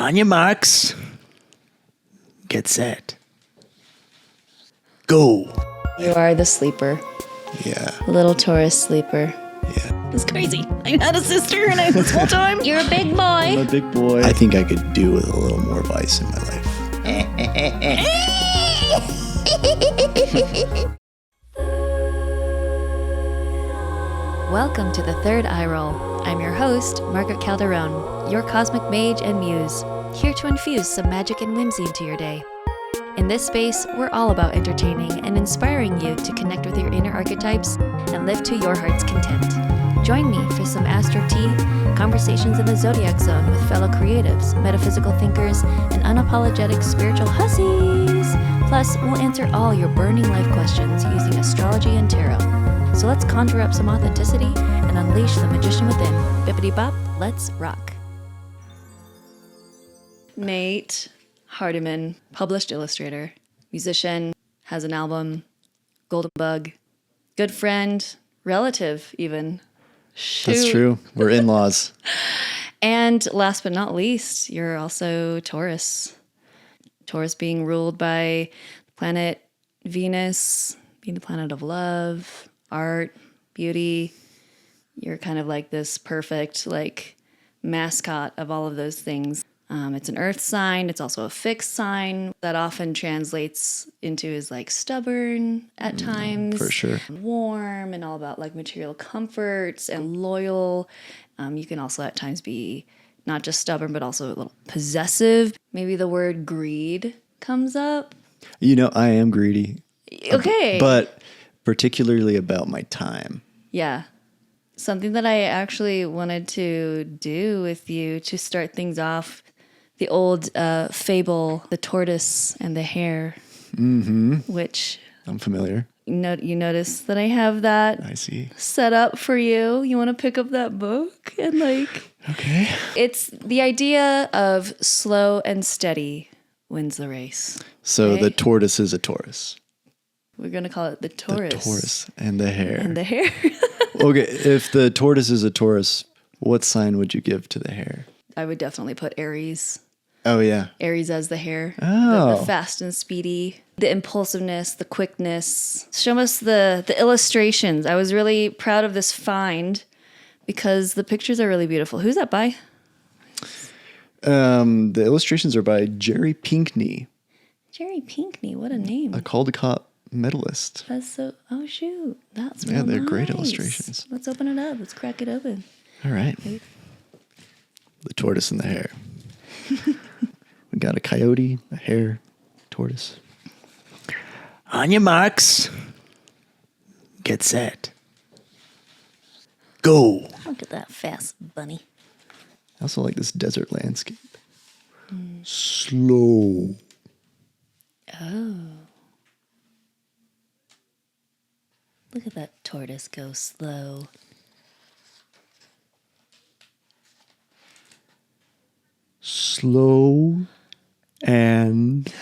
On your marks. Get set. Go. You are the sleeper. Yeah. Little Taurus sleeper. Yeah. It's crazy. I had a sister and I this whole time. You're a big boy. I'm a big boy. I think I could do with a little more vice in my life. Welcome to the Third Eye Roll. I'm your host, Margaret Calderon, your cosmic mage and muse, here to infuse some magic and whimsy into your day. In this space, we're all about entertaining and inspiring you to connect with your inner archetypes and live to your heart's content. Join me for some astro tea, conversations in the Zodiac Zone with fellow creatives, metaphysical thinkers, and unapologetic spiritual hussies. Plus, we'll answer all your burning life questions using astrology and tarot. So let's conjure up some authenticity and unleash the magician within. Bippity-bop, let's rock. Nate Hardyman, published illustrator, musician, has an album, Golden Bug, good friend, relative even. Shoot. That's true. We're in-laws. And last but not least, you're also Taurus. Taurus being ruled by the planet Venus, being the planet of love, art, beauty. You're kind of like this perfect mascot of all of those things. It's an earth sign. It's also a fixed sign that often translates into is stubborn at times. For sure. Warm and all about material comforts and loyal. You can also at times be not just stubborn, but also a little possessive. Maybe the word greed comes up. I am greedy. Okay. But particularly about my time. Yeah. Something that I actually wanted to do with you to start things off, the old fable, the tortoise and the hare, which I'm familiar. You notice that I have that I see. set up for you. You want to pick up that book and Okay. It's the idea of slow and steady wins the race. So okay? the tortoise is a Taurus. We're going to call it the Taurus. The Taurus and the hare. And the hare. Okay, if the tortoise is a Taurus, what sign would you give to the hare? I would definitely put Aries. Oh, yeah. Aries as the hare. Oh. The fast and speedy. The impulsiveness, the quickness. Show us the illustrations. I was really proud of this find because the pictures are really beautiful. Who's that by? The illustrations are by Jerry Pinkney. Jerry Pinkney, what a name. A Caldecott medalist. That's so, oh shoot. That's Yeah, real they're nice. great illustrations. Let's open it up. Let's crack it open. All right. The tortoise and the hare. We got a coyote, a hare, tortoise. On your marks. Get set. Go. Look at that fast bunny. I also like this desert landscape. Slow. Oh. Look at that tortoise go slow. Slow and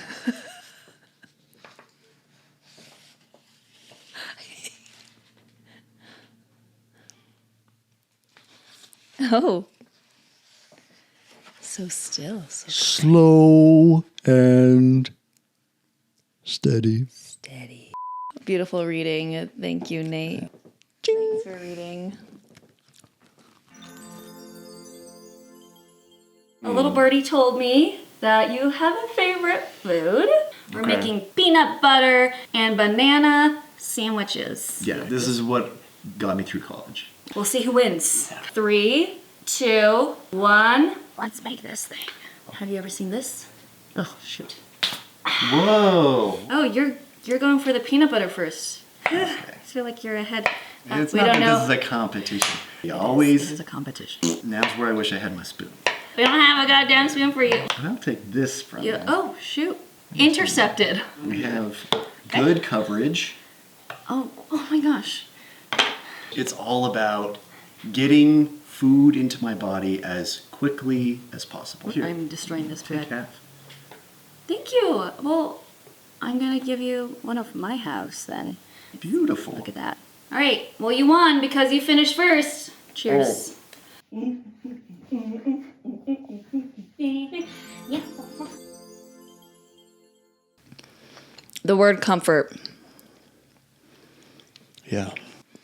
Oh. So still. So slow and steady. steady. Beautiful reading. Thank you, Nate. Thanks for reading. A little birdie told me that you have a favorite food. We're making peanut butter and banana sandwiches. Yeah, this is what got me through college. We'll see who wins. 3, 2, 1. Let's make this thing. Have you ever seen this? Oh, shoot. Whoa. Oh, you're going for the peanut butter first. I feel like you're ahead. It's we not don't that know. this is a competition. This Always. is a competition. Now's where I wish I had my spoon. We don't have a goddamn spoon for you. But I'll take this from You. you. Oh, shoot. Intercepted. We have good coverage. Oh my gosh. It's all about getting food into my body as quickly as possible. Here, I'm destroying this take bread. half. Thank you. Well, I'm going to give you one of my house then. Beautiful. Look at that. All right. Well, you won because you finished first. Cheers. The word comfort. Yeah.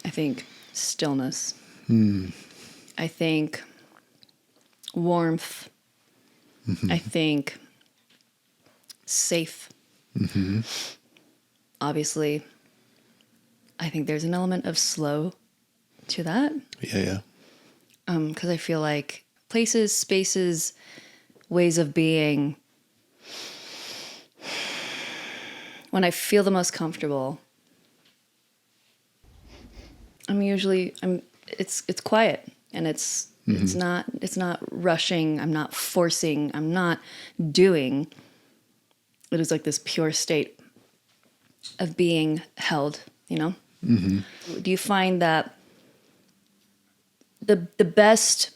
I think stillness. I think warmth. I think safe. Obviously, I think there's an element of slow to that. Yeah. Because I feel like places, spaces, ways of being, when I feel the most comfortable, it's quiet, and it's not rushing, I'm not forcing, I'm not doing. It is like this pure state of being held, you know? Do you find that the best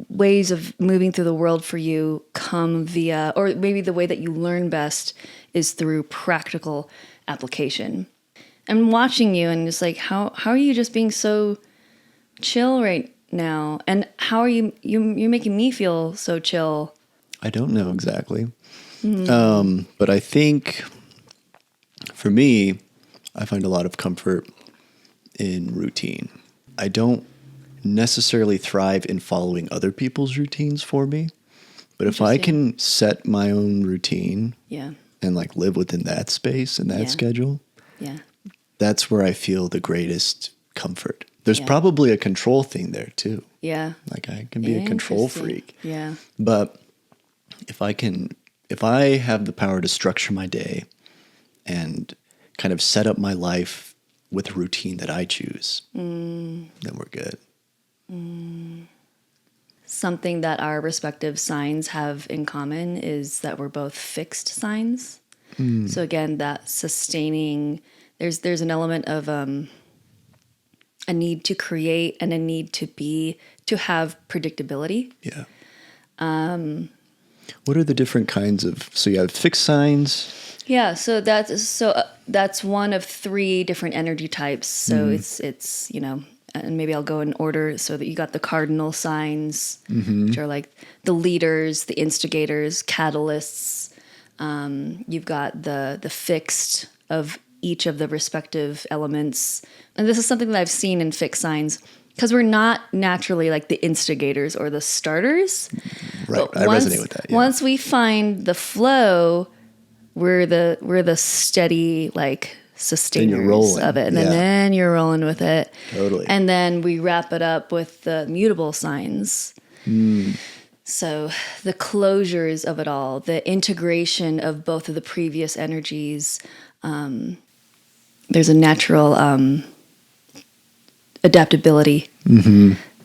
ways of moving through the world for you come via, or maybe the way that you learn best is through practical application? I'm watching you and it's like, how are you just being so chill right now? And how are you're making me feel so chill? I don't know exactly. But I think for me, I find a lot of comfort in routine. I don't necessarily thrive in following other people's routines for me. But if I can set my own routine and like live within that space and that schedule, that's where I feel the greatest comfort. There's probably a control thing there too. Yeah. Like I can be a control freak. Yeah. But if I have the power to structure my day and kind of set up my life with a routine that I choose, then we're good. Something that our respective signs have in common is that we're both fixed signs. So again, that sustaining, there's an element of a need to create and a need to have predictability. Yeah. What are the different kinds of, so you have fixed signs? Yeah, so that's one of 3 different energy types. So it's and maybe I'll go in order so that you got the cardinal signs, which are like the leaders, the instigators, catalysts. You've got the fixed of each of the respective elements. And this is something that I've seen in fixed signs because we're not naturally like the instigators or the starters. Right, I resonate with that. Yeah. Once we find the flow, we're the steady like sustainers of it, and then you're rolling with it. Totally. And then we wrap it up with the mutable signs. So the closures of it all, the integration of both of the previous energies. There's a natural adaptability,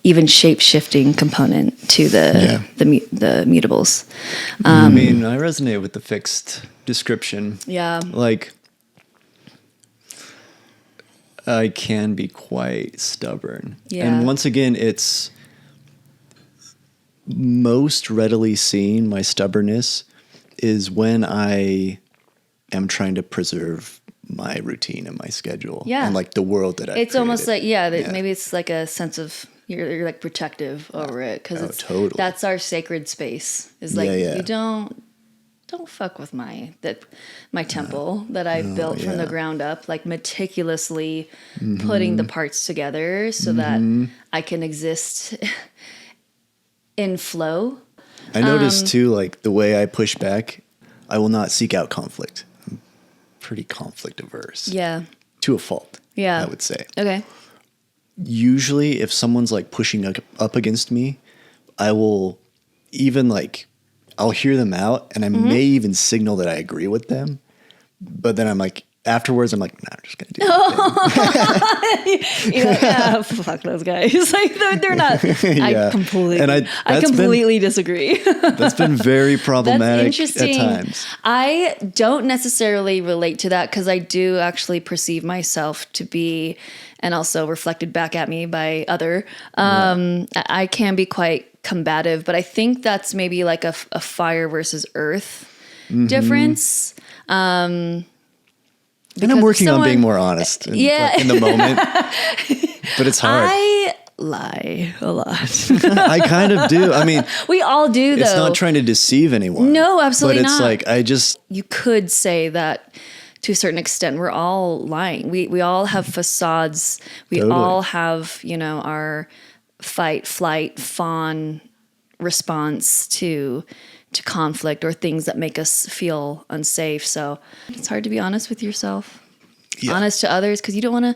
even shape-shifting component to the mutables. I mean, I resonate with the fixed description. Yeah. Like, I can be quite stubborn. Yeah. And once again, it's most readily seen, my stubbornness, is when I am trying to preserve my routine and my schedule. Yeah. And like the world that I've It's almost like, created. maybe it's like a sense of, you're like protective over it. Because totally. That's our sacred space. Is like, you don't fuck with my temple that I've built from the ground up, like meticulously putting the parts together so that I can exist in flow. I noticed too, like the way I push back, I will not seek out conflict. I'm pretty conflict averse. Yeah. To a fault. Yeah. I would say. Okay. Usually if someone's like pushing up against me, I will even like, I'll hear them out and I may even signal that I agree with them. But then I'm like, afterwards, I'm like, nah, I'm just going to do it. You're like, fuck those guys. Like, they're not. I completely disagree. That's been very problematic That's interesting. At times. I don't necessarily relate to that because I do actually perceive myself to be, and also reflected back at me by other, I can be quite combative, but I think that's maybe like a fire versus earth difference. And I'm working on being more honest and, like, in the moment, but it's hard. I lie a lot. I kind of do. I mean, we all do, though. It's not trying to deceive anyone. No, absolutely not. But it's not. like, you could say that to a certain extent. We're all lying. We all have facades. We Totally. all have, our fight, flight, fawn response to conflict or things that make us feel unsafe. So it's hard to be honest with yourself, honest to others, because you don't want to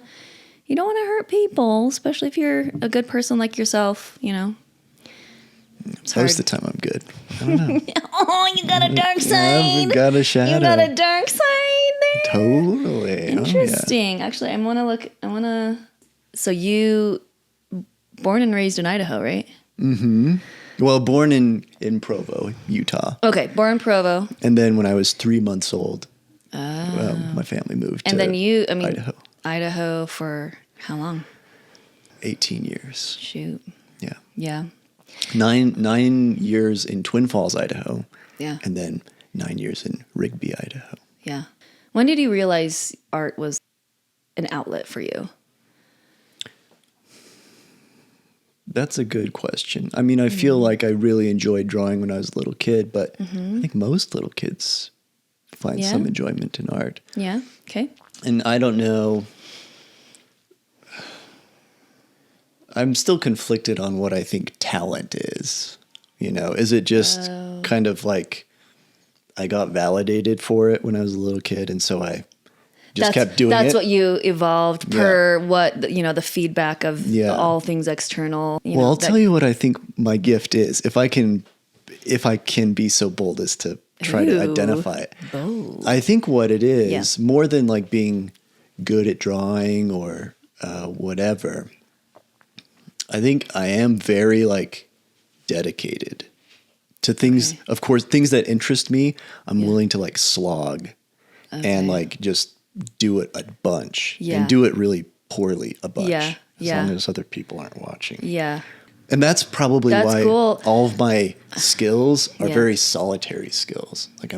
hurt people, especially if you're a good person like yourself. It's hard. Most of the time I'm good. I don't know. Oh, you got a dark side. I've got a shadow. You got a dark side there. Totally. Interesting. Actually, so you born and raised in Idaho, right? Well, born in Provo, Utah. Okay, born in Provo. And then when I was 3 months old, my family moved to Idaho. Idaho for how long? 18 years. Shoot. Yeah. Yeah. 9 years in Twin Falls, Idaho. Yeah. And then 9 years in Rigby, Idaho. Yeah. When did you realize art was an outlet for you? That's a good question. I mean, I feel like I really enjoyed drawing when I was a little kid, but I think most little kids find some enjoyment in art. Yeah. Okay. And I don't know. I'm still conflicted on what I think talent is. Is it just kind of like I got validated for it when I was a little kid, and so I just kept doing it? That's what you evolved per what, the feedback of all things external. Well, I'll tell you what I think my gift is. If I can be so bold as to try to identify it. Bold. I think what it is, more than like being good at drawing or whatever, I think I am very like dedicated to things. Okay. Of course, things that interest me, I'm willing to like slog and like just do it a bunch and do it really poorly a bunch. As long as other people aren't watching. Yeah. And that's probably why all of my skills are very solitary skills. Like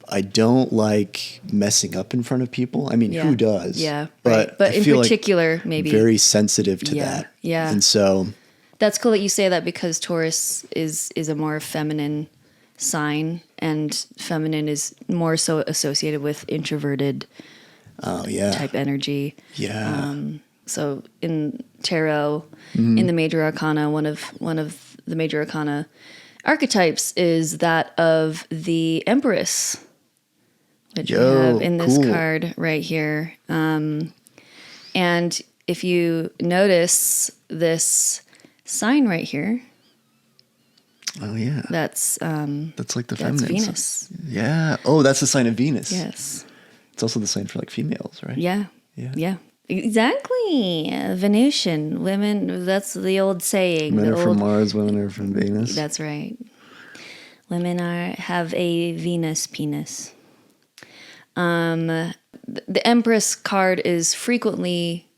I don't like messing up in front of people. I mean, who does? Yeah. But in particular, like maybe very sensitive to that. Yeah. And so that's cool that you say that, because Taurus is a more feminine sign, and feminine is more so associated with introverted type energy. Yeah. So in tarot, in the major arcana, one of the major arcana archetypes is that of the Empress, which we have in this card right here. And if you notice this sign right here, that's like the feminine. That's Venus. Yeah. Oh, that's the sign of Venus. Yes. It's also the sign for like females, right? Yeah. Yeah. Exactly. Venusian women. That's the old saying. Men are from Mars, women are from Venus. That's right. Women have a Venus penis. The Empress card is frequently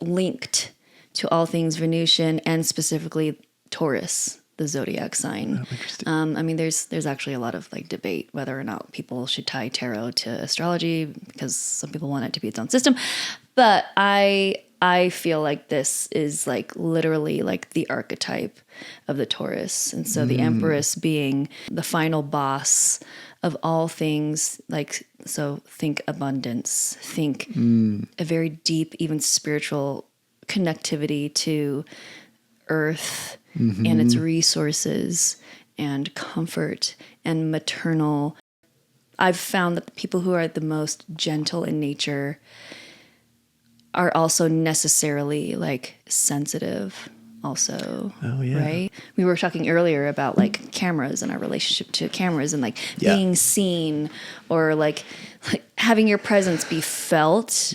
linked to all things Venusian, and specifically Taurus, the zodiac sign. Oh, interesting. I mean, there's actually a lot of like debate whether or not people should tie tarot to astrology, because some people want it to be its own system. But I feel like this is like literally like the archetype of the Taurus. And so the Empress being the final boss of all things, like, so think abundance, think a very deep, even spiritual connectivity to earth and its resources and comfort and maternal. I've found that the people who are the most gentle in nature are also necessarily like sensitive also. Oh yeah. Right? We were talking earlier about like cameras and our relationship to cameras, and like being seen, or like having your presence be felt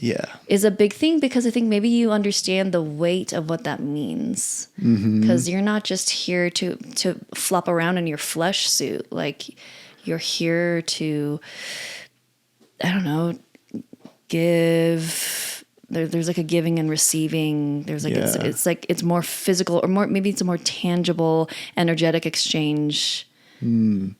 is a big thing, because I think maybe you understand the weight of what that means, because you're not just here to flop around in your flesh suit. Like, you're here to, I don't know, give. There's like a giving and receiving. There's like it's like it's more physical, or more, maybe it's a more tangible, energetic exchange than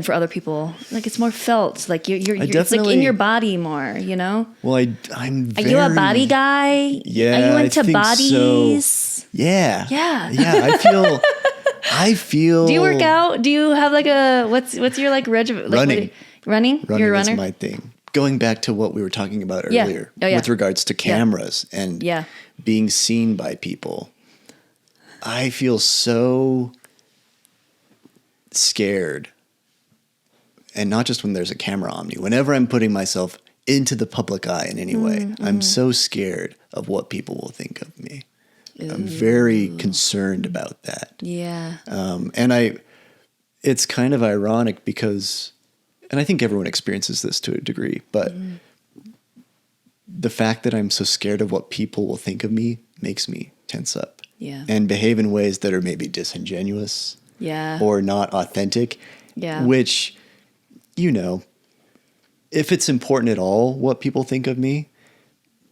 for other people. Like, it's more felt. Like you're it's like in your body more. You know. Well, I'm. Are you a body guy? Yeah. Are you into bodies? So. Yeah. Yeah. Yeah. I feel. Do you work out? Do you have like a what's your like regimen? Like, running. Running? Running You're a is runner? my thing. Going back to what we were talking about Yeah. earlier Oh, yeah. with regards to cameras and Yeah. being seen by people, I feel so scared. And not just when there's a camera on me. Whenever I'm putting myself into the public eye in any way, I'm so scared of what people will think of me. I'm very concerned about that. Yeah. And it's kind of ironic because, and I think everyone experiences this to a degree, but the fact that I'm so scared of what people will think of me makes me tense up. Yeah. And behave in ways that are maybe disingenuous Yeah. or not authentic. Yeah. Which, if it's important at all what people think of me,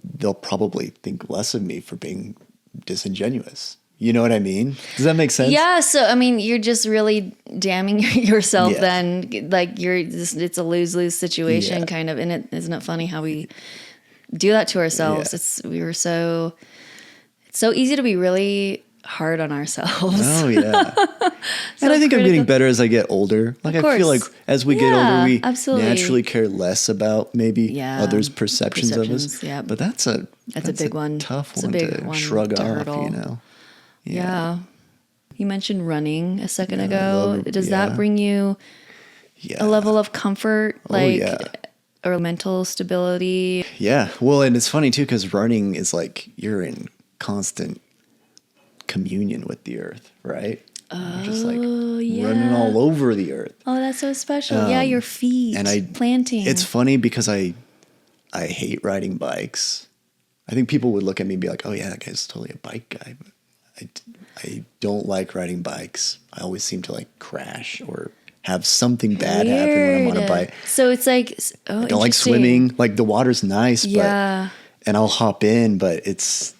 they'll probably think less of me for being disingenuous. You know what I mean? Does that make sense? Yeah, so I mean, you're just really damning yourself. Yeah. Then, like it's a lose-lose situation, Yeah. kind of. And isn't it funny how we do that to ourselves? Yeah. It's so easy to be really hard on ourselves. Oh yeah. And I think I'm getting better as I get older. Like I feel like as we get older, we absolutely. naturally care less about maybe others' perceptions of us. Yeah. But that's a big one. Tough It's a one big to one shrug to off. hurdle. Yeah. You mentioned running a second ago. Does yeah. that bring you a level of comfort, or mental stability? Yeah. Well, and it's funny too, because running is like you're in constant communion with the earth, right? You're just like running all over the earth. Oh, that's so special. Your feet and planting. It's funny because I hate riding bikes. I think people would look at me and be like, oh yeah, that guy's totally a bike guy. But I don't like riding bikes. I always seem to like crash or have something bad happen when I'm on a bike. So it's like, I don't like swimming. Like the water's nice, Yeah. and I'll hop in, but it's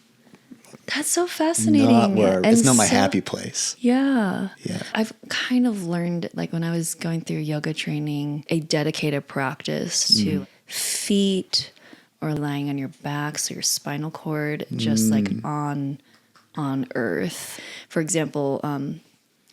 That's so fascinating. it's not my happy place. Yeah. Yeah. I've kind of learned, like when I was going through yoga training, a dedicated practice to feet or lying on your back, so your spinal cord, just like on earth. For example,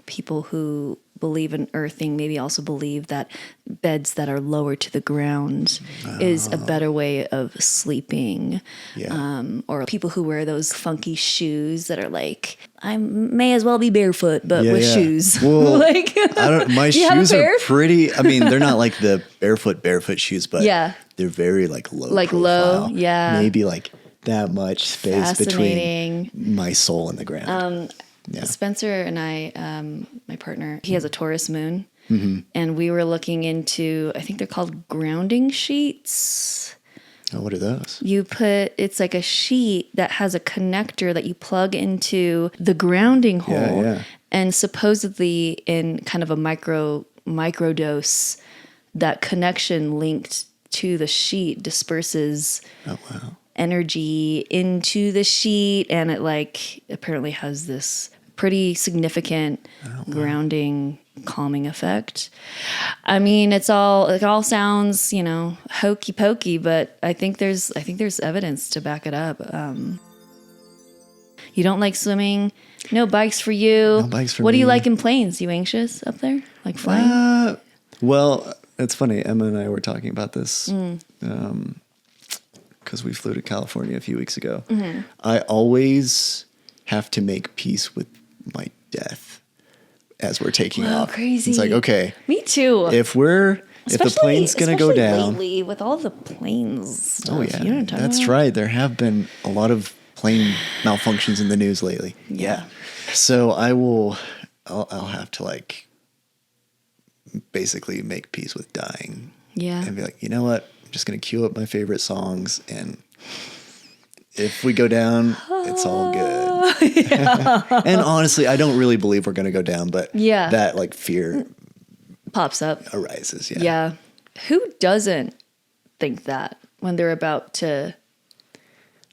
people who believe in earthing maybe also believe that beds that are lower to the ground is a better way of sleeping. Yeah. Or people who wear those funky shoes that are like, I may as well be barefoot, but with shoes. Well, like, my shoes are pretty, I mean, they're not like the barefoot shoes, but they're very like low profile. Maybe like that much space between my soul and the ground. Spencer and I, my partner, he has a Taurus moon, and we were looking into, I think they're called grounding sheets. Oh, what are those? It's like a sheet that has a connector that you plug into the grounding hole, and supposedly in kind of a micro dose, that connection linked to the sheet disperses energy into the sheet, and it like apparently has this pretty significant grounding, calming effect. I mean, it all sounds, hokey pokey, but I think there's evidence to back it up. You don't like swimming? No bikes for you. No bikes for What do you me. like in planes? You anxious up there? Like flying? Well, it's funny. Emma and I were talking about this because we flew to California a few weeks ago. I always have to make peace with my death as we're taking off. Crazy. It's like, okay. Me too. If the plane's going to go down. Lately, with all the planes stuff. Oh, yeah. You know what I'm talking That's about? right. There have been a lot of plane malfunctions in the news lately. Yeah. So I'll have to like basically make peace with dying. Yeah. And be like, you know what? I'm just going to queue up my favorite songs, and if we go down, it's all good. And honestly, I don't really believe we're going to go down, but that like fear pops up, arises. Yeah. Yeah. Who doesn't think that when they're about to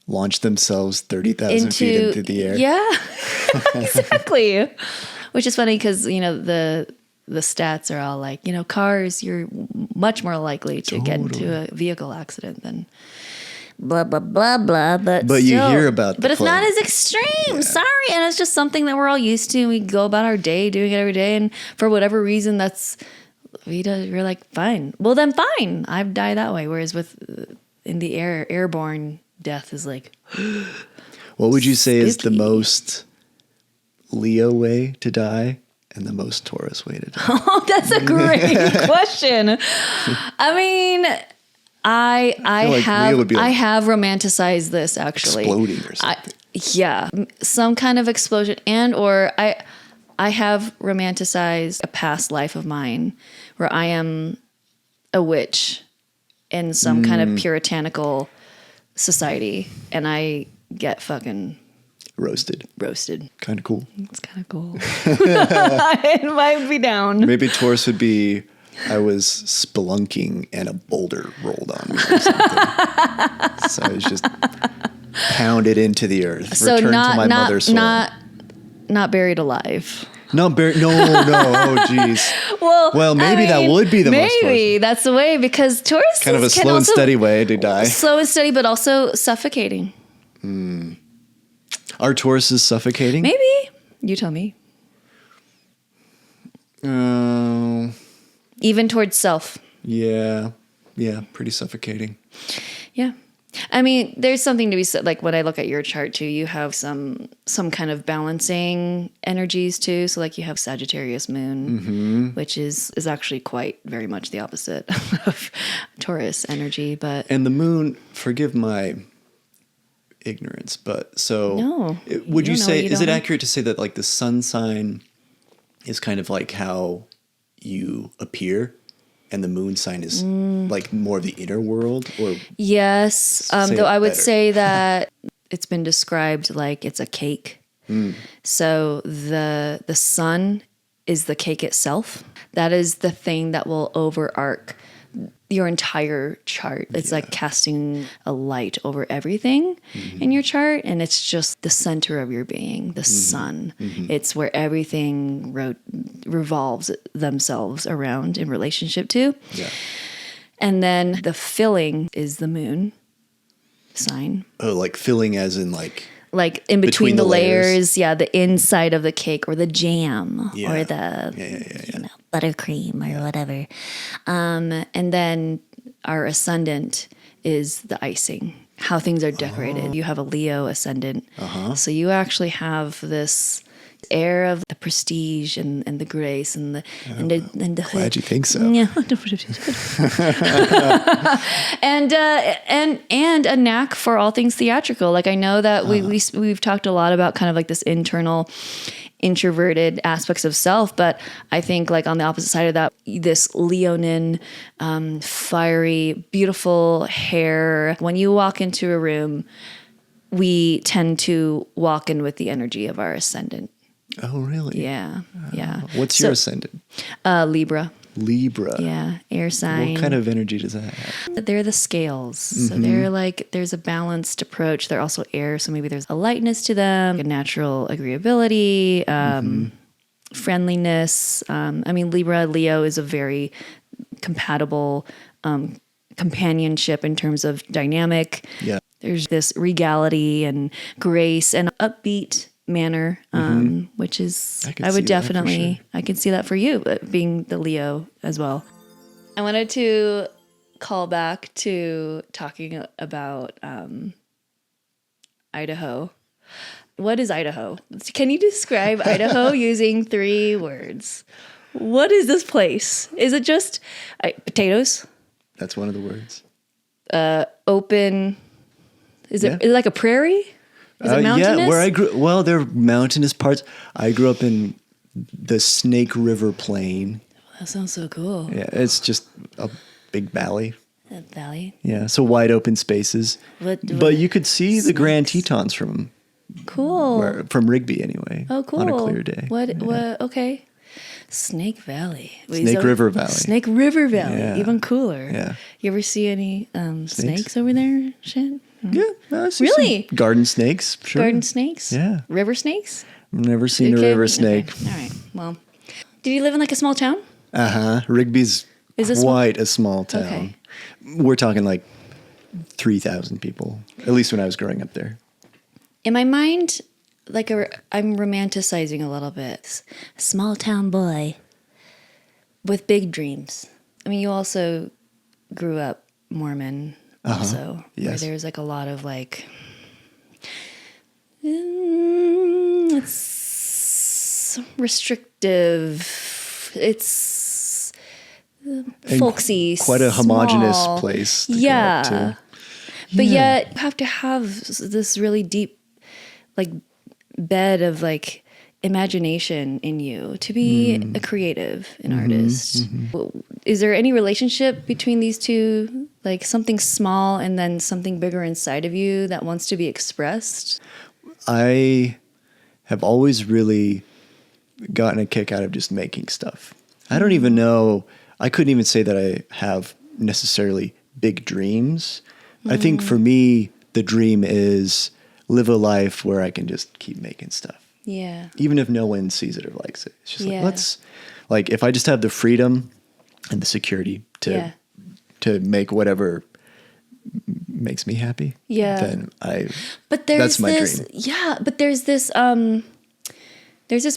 launch themselves 30,000 feet into the air? Yeah, exactly. Which is funny because, the stats are all like, cars, you're much more likely to get into a vehicle accident than blah, blah, blah, blah. But you hear about But it's not as extreme. Sorry. And it's just something that we're all used to. We go about our day doing it every day. And for whatever reason, that's we're like, fine. Well, then fine. I've died that way. Whereas with in the air, airborne death is like. What would you say is the Spooky. most Leo way to die and the most Taurus way to die? Oh, that's a great question. I mean, I like Leo would be like have romanticized this actually. Exploding or something. Yeah, some kind of explosion, and or I have romanticized a past life of mine where I am a witch in some kind of puritanical society, and I get fucking Roasted. Kind of cool. It's kind of cool. It might be down. Maybe Taurus would be, I was spelunking and a boulder rolled on me or something. So I was just pounded into the earth. So returned to my mother's soul. Not buried alive. Not buried. No. Oh, jeez. Well, maybe that would be the most Taurus. Maybe that's the way, because Taurus Kind of a slow and steady way to die. Slow and steady, but also suffocating. Are Tauruses suffocating? Maybe. You tell me. Even towards self. Yeah, pretty suffocating. Yeah. I mean, there's something to be said. Like when I look at your chart too, you have some kind of balancing energies too. So like you have Sagittarius moon, which is actually quite very much the opposite of Taurus energy. And the moon, forgive my ignorance, but so No, would you say, is it know. accurate to say that like the sun sign is kind of like how you appear? And the moon sign is like more of the inner world, or Yes, Say though it I would better. say that it's been described like it's a cake. So the sun is the cake itself. That is the thing that will overarch your entire chart. It's like casting a light over everything in your chart, and it's just the center of your being, the sun. It's where everything revolves themselves around in relationship to. yeah. And then the filling is the moon sign. Oh, like filling as in like In between the layers. layers, yeah, the inside of the cake or the jam Yeah. or the you know, buttercream or whatever. And then our ascendant is the icing, how things are decorated. You have a Leo ascendant. So you actually have this air of the prestige and the grace and the Glad you think so. Yeah. and a knack for all things theatrical. Like I know that we've talked a lot about kind of like this internal introverted aspects of self, but I think like on the opposite side of that, this Leonine, fiery, beautiful hair. When you walk into a room, we tend to walk in with the energy of our ascendant. Oh, really? Yeah. Yeah. What's your ascendant? Libra. Libra. Yeah. Air sign. What kind of energy does that have? They're the scales. So they're like, there's a balanced approach. They're also air. So maybe there's a lightness to them, a natural agreeability, friendliness. I mean, Libra, Leo is a very compatible companionship in terms of dynamic. Yeah. There's this regality and grace and upbeat manner, which is, I can I see would that for definitely, I can see that for you, being the Leo as well. I wanted to call back to talking about Idaho. What is Idaho? Can you describe Idaho using 3 words? What is this place? Is it just potatoes? That's one of the words. Open. Is it like a prairie? Is it mountainous? Yeah, where I grew. Well, there are mountainous parts. I grew up in the Snake River Plain. That sounds so cool. Yeah, it's just a big valley. A valley. Yeah, so wide open spaces. But you could see the Grand Tetons from Rigby anyway. Oh, cool. On a clear day. What? Okay. Snake Valley. Snake River Valley. Snake River Valley. Yeah. Even cooler. Yeah. You ever see any snakes over there? Shit. Yeah, I see Really? some garden snakes. Sure. Garden snakes? Yeah. River snakes? I've never seen a Okay, river snake. okay. All right. Well, did you live in like a small town? Rigby's Is it quite a small town. Okay. We're talking like 3,000 people, at least when I was growing up there. In my mind, I'm romanticizing a little bit. Small town boy. with big dreams. I mean, you also grew up Mormon also, where Yes. there's like a lot of like, it's restrictive. It's folksy, quite a homogenous small. place to Yeah. go up to. But Yeah. yet you have to have this really deep, like, bed of like imagination in you to be a creative, an artist. Is there any relationship between these two? Like something small and then something bigger inside of you that wants to be expressed? I have always really gotten a kick out of just making stuff. I don't even know, I couldn't even say that I have necessarily big dreams. I think for me, the dream is live a life where I can just keep making stuff. Yeah. Even if no one sees it or likes it. It's just Yeah. like, if I just have the freedom and the security to make whatever makes me happy, Yeah. then But there's that's my this, dream. yeah, but there's this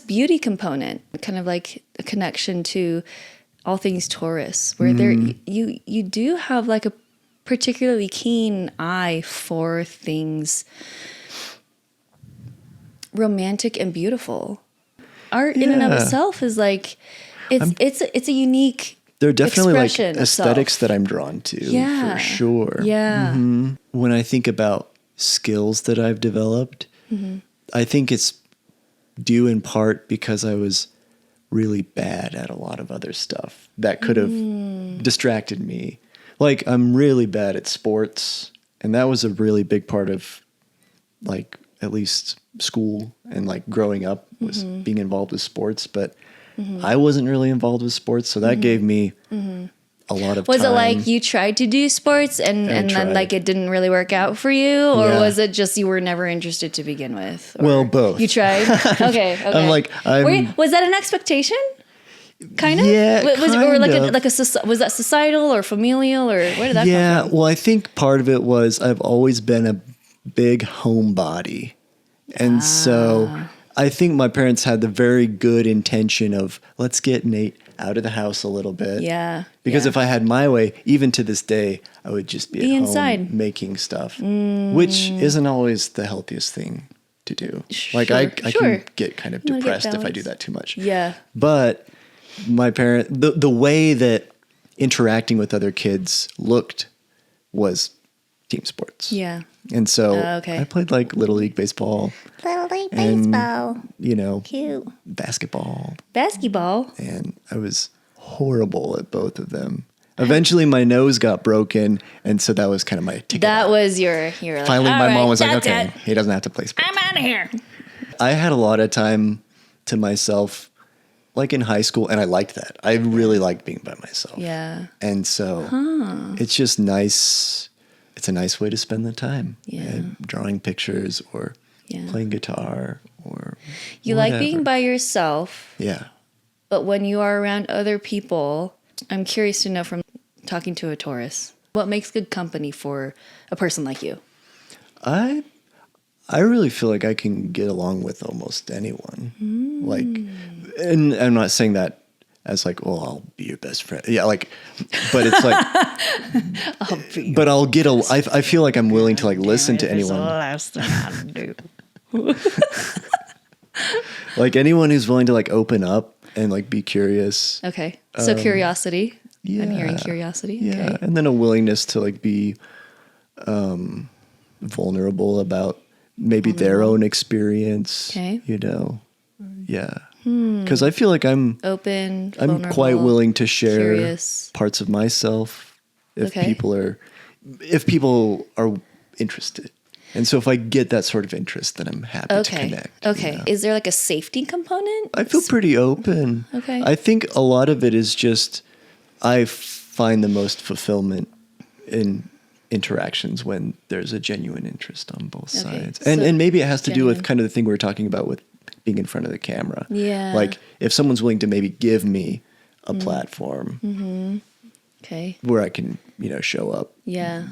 beauty component, kind of like a connection to all things Taurus, where there you do have like a particularly keen eye for things romantic and beautiful. Art in and of Yeah. itself is like it's a unique There are definitely like expression of aesthetics self. that I'm drawn to, Yeah. for sure. Yeah. When I think about skills that I've developed, I think it's due in part because I was really bad at a lot of other stuff that could have distracted me. Like, I'm really bad at sports, and that was a really big part of, like, at least school and like growing up was being involved with sports, but I wasn't really involved with sports, so that gave me a lot of Was time. it like you tried to do sports and then tried. like it didn't really work out for you? Or Yeah. was it just you were never interested to begin with? Or Well, both. You tried? Okay. I'm like, Was that an expectation? Kind of? Yeah, Or like kind of. was that societal or familial or where did that Yeah, come from? well, I think part of it was I've always been a big homebody. And so I think my parents had the very good intention of, let's get Nate out of the house a little bit. Yeah. Because if I had my way, even to this day, I would just be at home inside. making stuff, which isn't always the healthiest thing to do. Like, I Sure. can get kind of You wanna get depressed if I do balance. that too much. Yeah. But my the way that interacting with other kids looked was team sports. Yeah. And so Okay. I played like Little League baseball, Little League And- baseball. Cute. basketball, Basketball. and I was horrible at both of them. Eventually my nose got broken, and so that was kind of my ticket That out. was your like, Finally "All my right, mom was like, that's okay, it. he doesn't have to play sports. I'm out of here. I had a lot of time to myself, like in high school, and I liked that. I really liked being by myself. Yeah. And so it's just nice. It's a nice way to spend the time. Yeah. Drawing pictures or Yeah. playing guitar or You whatever. like being by yourself, Yeah. but when you are around other people, I'm curious to know from talking to a Taurus, what makes good company for a person like you? I really feel like I can get along with almost anyone. Like, and I'm not saying that as like, well, I'll be your best friend. Yeah, like, but it's like, but I'll get I feel like I'm willing to like listen to anyone. last thing I do. Like anyone who's willing to like open up and like be curious. Okay. So curiosity. I'm hearing yeah. curiosity. Yeah, Okay. and then a willingness to like be vulnerable about maybe their own experience. Okay. You know, yeah. Because I feel like I'm Open, quite willing to share curious. parts of myself if Okay. people are interested. And so if I get that sort of interest, then I'm happy to Okay. connect. you Okay. know? Is there like a safety component? I feel pretty open. Okay. I think a lot of it is just I find the most fulfillment in interactions when there's a genuine interest on both Okay, sides. so And maybe it has to do genuine. with kind of the thing we were talking about with being in front of the camera. Yeah. Like if someone's willing to maybe give me a platform Okay. where I can, show up. Yeah.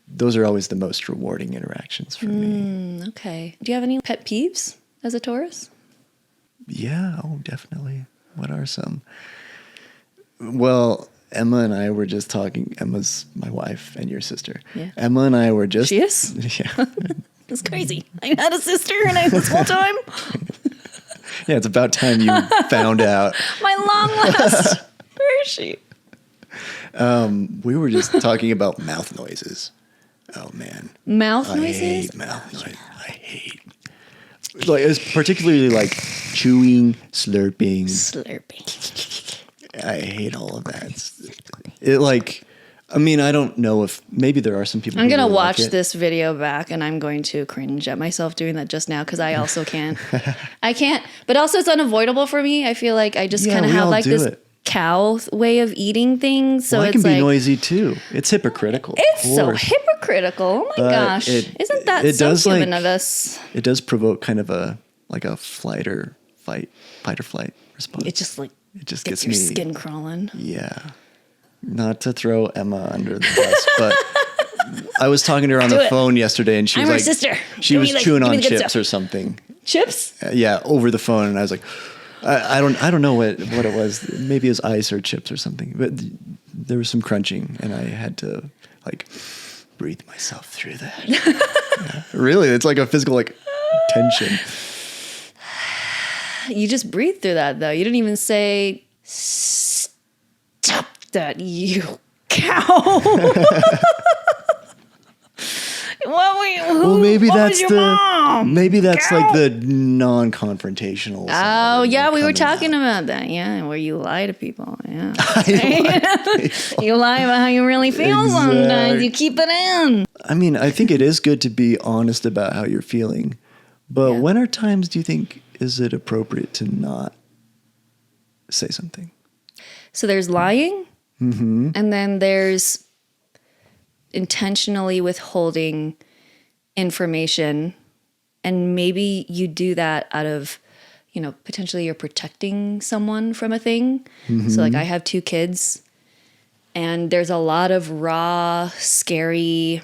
Those are always the most rewarding interactions for me. Okay. Do you have any pet peeves as a Taurus? Yeah, oh, definitely. What are some? Well, Emma and I were just talking. Emma's my wife and your sister. Yeah. Emma and I were just. She is? Yeah. It's crazy. I had a sister and I this whole time. Yeah, it's about time you found out. My long lost. Where is she? We were just talking about mouth noises. Oh man, Mouth I noises? hate mouth noises. I hate. Like it's particularly like chewing, slurping. Slurping. I hate all of that. It like. I mean, I don't know if maybe there are some people. I'm who going to really watch like it. this video back and I'm going to cringe at myself doing that just now because I also can't. I can't. But also it's unavoidable for me. I feel like I just Yeah, kind of we have all like do this it. cow way of eating things. So Well, it it's can be like, noisy too. It's hypocritical. of it's so course. hypocritical. Oh my But gosh. Isn't that it so does, human like- of us? It does provoke kind of a fight or flight response. It just like It just gets gets your me. skin crawling. Yeah. Not to throw Emma under the bus, but I was talking to her on the it. phone yesterday, and she I'm was her like, sister. she Give was me the- chewing give me on the good chips stuff. or something. Chips? Yeah, over the phone, and I was like, I don't know what it was. Maybe it was ice or chips or something, but there was some crunching, and I had to like breathe myself through that. Yeah. Really, it's like a physical like tension. You just breathe through that though. You didn't even say, stop that, you cow. Well, maybe that's your mom? maybe that's like the non-confrontational. side Oh of yeah, me we were coming talking out. about that. Yeah, where you lie to people. Yeah, I you lie about how you really feel. Sometimes Exact- you keep it in. I mean, I think it is good to be honest about how you're feeling, but Yeah. when are times do you think is it appropriate to not say something? So there's lying, and then there's intentionally withholding information, and maybe you do that out of, potentially you're protecting someone from a thing. So like I have 2 kids, and there's a lot of raw, scary,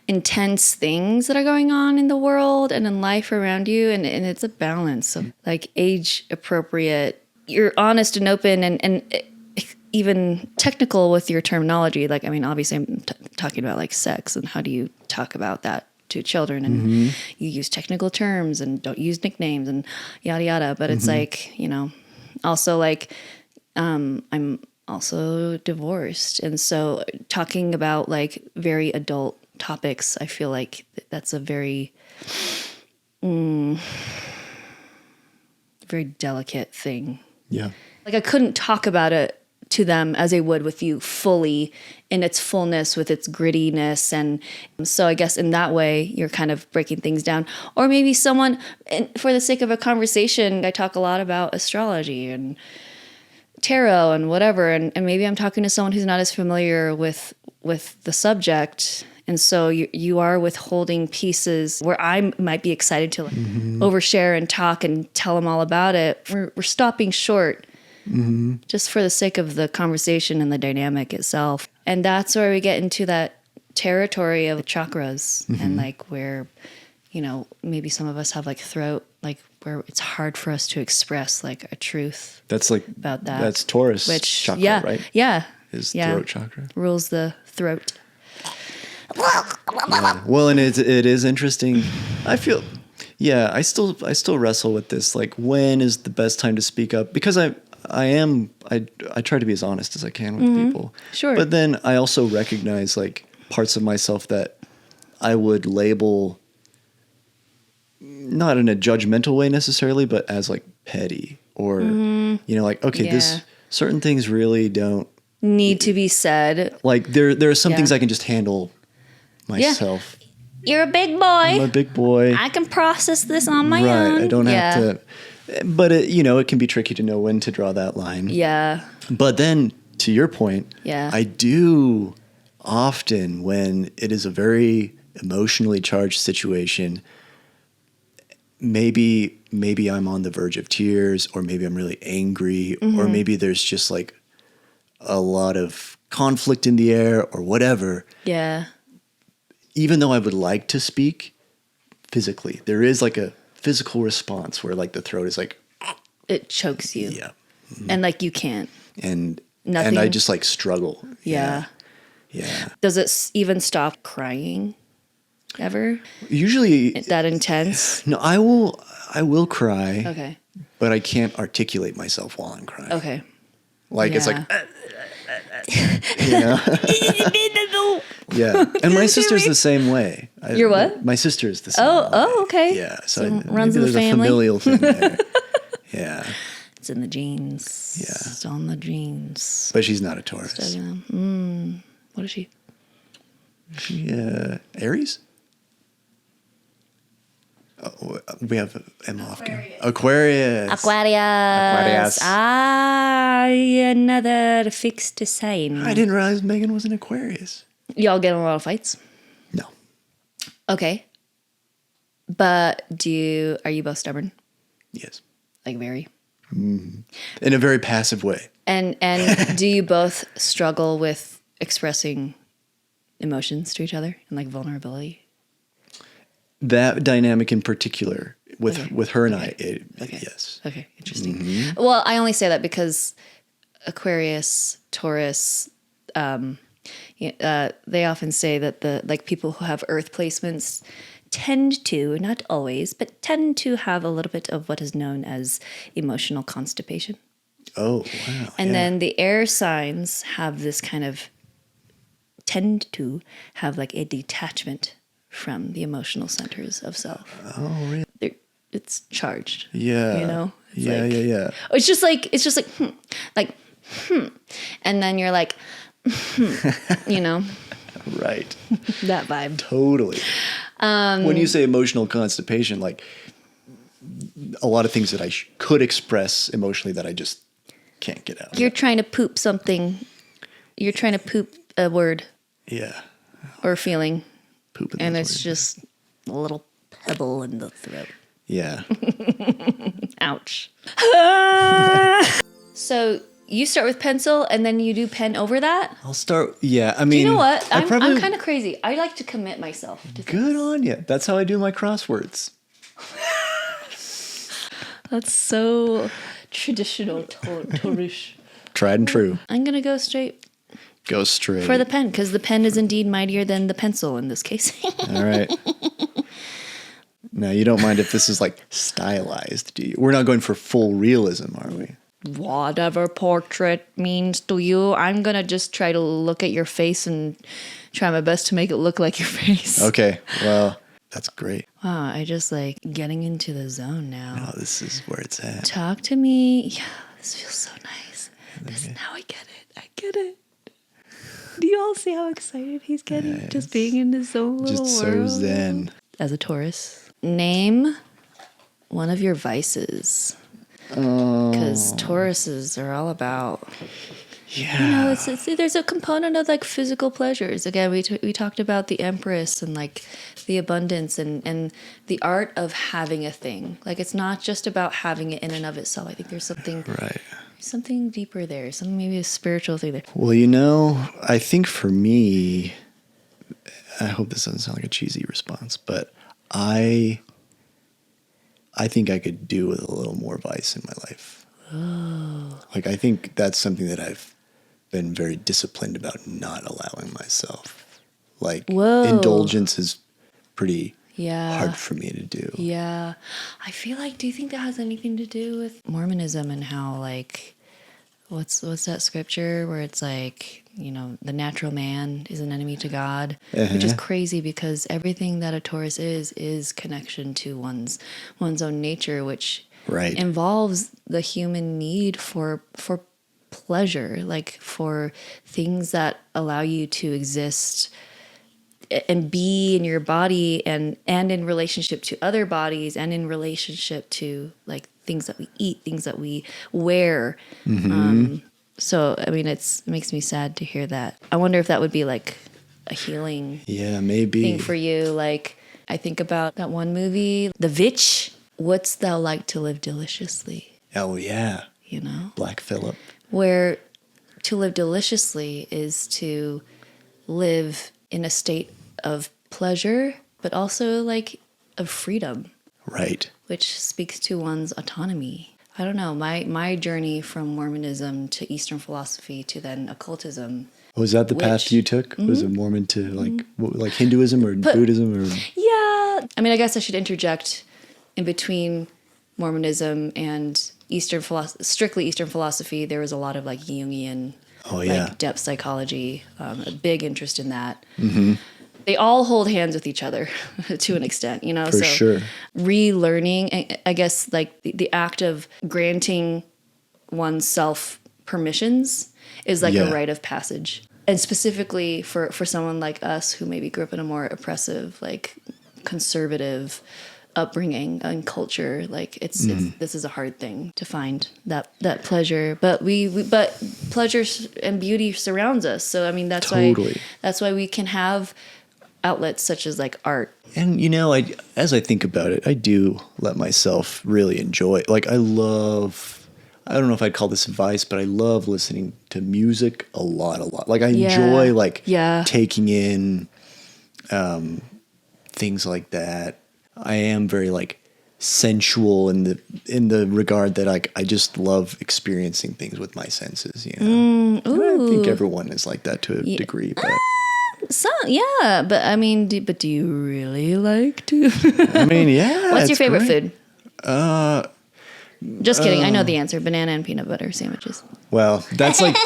intense things that are going on in the world and in life around you, and it's a balance of like age appropriate. You're honest and open and even technical with your terminology. Like, I mean, obviously I'm talking about like sex and how do you talk about that to children, and you use technical terms and don't use nicknames and yada yada. But it's like, also like I'm also divorced, and so talking about like very adult topics, I feel like that's a very very delicate thing. Yeah. Like I couldn't talk about it to them as I would with you fully in its fullness with its grittiness. And so I guess in that way, you're kind of breaking things down. Or maybe someone, and for the sake of a conversation, I talk a lot about astrology and tarot and whatever. And maybe I'm talking to someone who's not as familiar with the subject. And so you are withholding pieces where I might be excited to like overshare and talk and tell them all about it. We're stopping short just for the sake of the conversation and the dynamic itself. And that's where we get into that territory of chakras and like where, maybe some of us have like throat, like where it's hard for us to express like a truth That's like about that. That's Taurus Which, chakra, right? Yeah. Is yeah. throat chakra. Rules the throat. Yeah. Well, and it is interesting. I feel, I still wrestle with this. Like, when is the best time to speak up? Because I try to be as honest as I can with people. Sure. But then I also recognize like parts of myself that I would label not in a judgmental way necessarily, but as like petty or like, okay, Yeah. this certain things really don't Need to be said. like there are some Yeah. things I can just handle myself. You're a big boy. I'm a big boy. I can process this on my own. Right. I don't have to. But it can be tricky to know when to draw that line. Yeah. But then, to your point, Yeah. I do often, when it is a very emotionally charged situation, maybe I'm on the verge of tears, or maybe I'm really angry, or maybe there's just like a lot of conflict in the air or whatever. Yeah. Even though I would like to speak physically, there is like a physical response where like the throat is like, It chokes you. yeah. And like you can't. And Nothing. I just like struggle. Yeah. Yeah. Does it even stop crying ever? Usually That intense? no, I will cry. Okay. But I can't articulate myself while I'm crying. Okay. Like it's like Yeah. you know. Yeah. And my sister's the same way. Your what? My sister is the same way. Oh, okay. Yeah. So, So maybe runs in the there's family? a familial thing there. Yeah. It's in the genes. Yeah. It's on the genes. But she's not a Taurus. What is she? She Aries? Oh, we have Emma often. Aquarius. Aquarius. Ah, another fixed sign. I didn't realize Megan was an Aquarius. Y'all get in a lot of fights? No. Okay. But are you both stubborn? Yes. Like very? In a very passive way. And do you both struggle with expressing emotions to each other and like vulnerability? That dynamic in particular with her and I, yes. Okay, interesting. Well, I only say that because Aquarius, Taurus, they often say that the people who have Earth placements tend to, not always, but tend to have a little bit of what is known as emotional constipation. Oh, wow. And then the air signs have this kind of tend to have like a detachment from the emotional centers of self. Oh, really? It's charged. Yeah. You know? It's Yeah. It's just like, and then you're like, you know, Right. that vibe. Totally. When you say emotional constipation, like a lot of things that I could express emotionally that I just can't get out. You're trying to poop something. You're trying to poop a word Yeah. or a feeling. Poop in And those it's words. just a little pebble in the throat. Yeah. Ouch. So you start with pencil and then you do pen over that? I'll start. Yeah. I mean, You know what? I I'm kind of crazy. I like to commit myself to things. Good on you. That's how I do my crosswords. That's so traditional, Taurus. Tried and true. I'm going to go straight Go straight. for the pen because the pen is indeed mightier than the pencil in this case. All right. Now, you don't mind if this is like stylized, do you? We're not going for full realism, are we? Whatever portrait means to you, I'm going to just try to look at your face and try my best to make it look like your face. Okay. Well, that's great. Wow, I just like getting into the zone now. Oh, this is where it's at. Talk to me. Yeah, this feels so nice. Now I get it. I get it. Do you all see how excited he's getting? Just being in his own little Just world. so zen. As a Taurus, name one of your vices. Oh. Because Tauruses are all about, Yeah. there's a component of like physical pleasures. Again, we talked about the Empress and like the abundance and the art of having a thing. Like it's not just about having it in and of itself. I think there's something deeper there. Something maybe a spiritual thing there. Well, I think for me, I hope this doesn't sound like a cheesy response, but I think I could do with a little more vice in my life. Oh. Like, I think that's something that I've been very disciplined about not allowing myself. Like, indulgence is pretty hard for me to do. Yeah. I feel like, do you think that has anything to do with Mormonism and how, like, what's that scripture where it's like, you know, the natural man is an enemy to God, which is crazy because everything that a Taurus is connection to one's own nature, which involves the human need for pleasure, like for things that allow you to exist and be in your body and in relationship to other bodies and in relationship to like things that we eat, things that we wear. So, I mean, it makes me sad to hear that. I wonder if that would be like a healing thing for you. Like, I think about that one movie, The Witch. What's thou like to live deliciously? Oh, yeah. You know? Black Phillip. Where to live deliciously is to live in a state of pleasure, but also like of freedom. Right. Which speaks to one's autonomy. I don't know, my journey from Mormonism to Eastern philosophy to then occultism. Was that the path you took? Was it Mormon to like Hinduism or Buddhism or? Yeah, I mean, I guess I should interject in between Mormonism and strictly Eastern philosophy. There was a lot of like Jungian, like depth psychology, a big interest in that. Mm-hmm. They all hold hands with each other to an extent, you know. For sure. Relearning, I guess, like the act of granting oneself permissions is like a rite of passage. And specifically for someone like us who maybe grew up in a more oppressive, like conservative upbringing and culture, like it's this is a hard thing to find that pleasure. But but pleasure and beauty surrounds us. So I mean that's why we can have outlets such as like art. And as I think about it, I do let myself really enjoy. Like I don't know if I'd call this advice, but I love listening to music a lot. Like I enjoy taking in things like that. I am very like sensual in the regard that I just love experiencing things with my senses, I think everyone is like that to a degree, but but I mean, do you really like to? I mean, yeah. What's your favorite food? Just kidding. I know the answer. Banana and peanut butter sandwiches. Well, that's like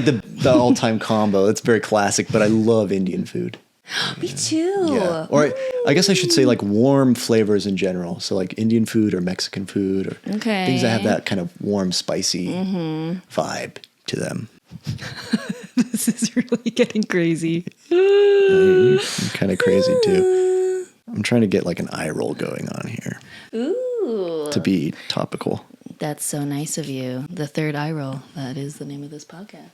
the all-time combo. It's very classic, but I love Indian food. Me too. Yeah. Or I guess I should say like warm flavors in general. So like Indian food or Mexican food or things that have that kind of warm, spicy vibe to them. This is really getting crazy. You're kind of crazy too. I'm trying to get like an eye roll going on here. Ooh. To be topical. That's so nice of you. The third eye roll. That is the name of this podcast.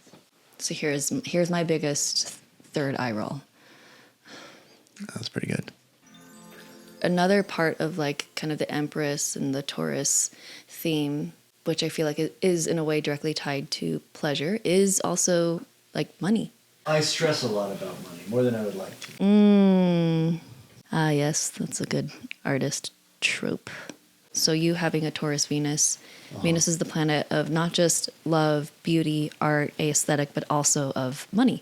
So here's my biggest third eye roll. That's pretty good. Another part of like kind of the Empress and the Taurus theme, which I feel like is in a way directly tied to pleasure, is also like money. I stress a lot about money, more than I would like to. Ah, yes, that's a good artist trope. So you having a Taurus Venus, Venus is the planet of not just love, beauty, art, aesthetic, but also of money.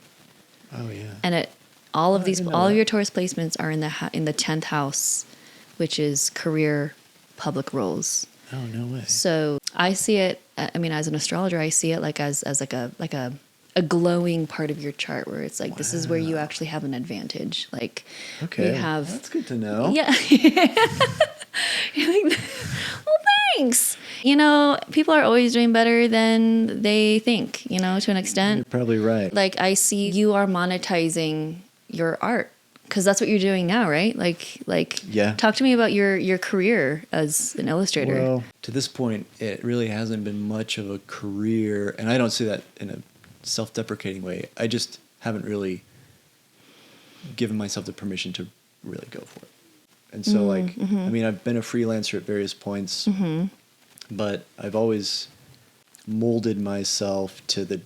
Oh yeah. And all of your Taurus placements are in the 10th house, which is career, public roles. Oh no way. So I see it. I mean, as an astrologer, I see it like as like a glowing part of your chart where it's like this is where you actually have an advantage. Like you have. That's good to know. Yeah. You're like, well, thanks. People are always doing better than they think. To an extent. You're probably right. Like I see you are monetizing your art because that's what you're doing now, right? Like yeah. Talk to me about your career as an illustrator. Well, to this point, it really hasn't been much of a career, and I don't say that in a self-deprecating way. I just haven't really given myself the permission to really go for it. And so, I mean, I've been a freelancer at various points, but I've always molded myself to the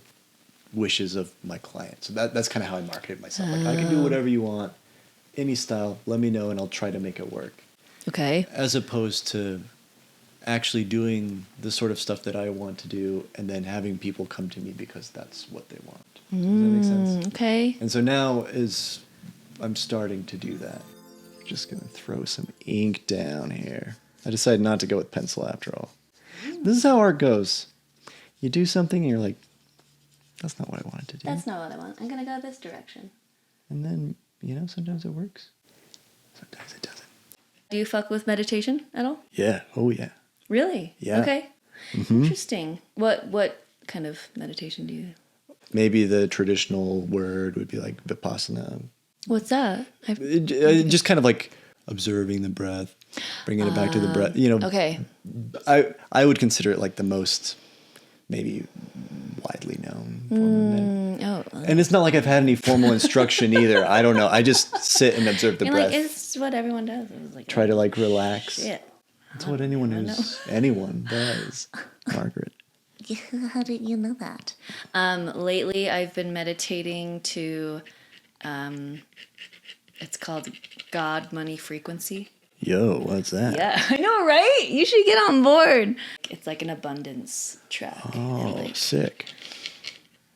wishes of my client. So that's kind of how I marketed myself. Like, I can do whatever you want, any style, let me know, and I'll try to make it work. Okay. As opposed to actually doing the sort of stuff that I want to do and then having people come to me because that's what they want. Does that make sense? Okay. And so now I'm starting to do that. Just going to throw some ink down here. I decided not to go with pencil after all. This is how art goes. You do something and you're like, that's not what I wanted to do. That's not what I want. I'm going to go this direction. And then, sometimes it works. Sometimes it doesn't. Do you fuck with meditation at all? Yeah. Oh, yeah. Really? Yeah. Okay. Mm-hmm. Interesting. What kind of meditation do you? Maybe the traditional word would be like vipassana. What's that? Just kind of like observing the breath, bringing it back to the breath. Okay. I would consider it like the most maybe widely known form of and it's not like I've had any formal instruction either. I don't know. I just sit and observe the breath. Like, it's what everyone does. It was like, try to like relax. Shit. That's what anyone does. Margaret. How did you know that? Lately, I've been meditating to, it's called God Money Frequency. Yo, what's that? Yeah, I know, right? You should get on board. It's like an abundance track. Oh, and like sick.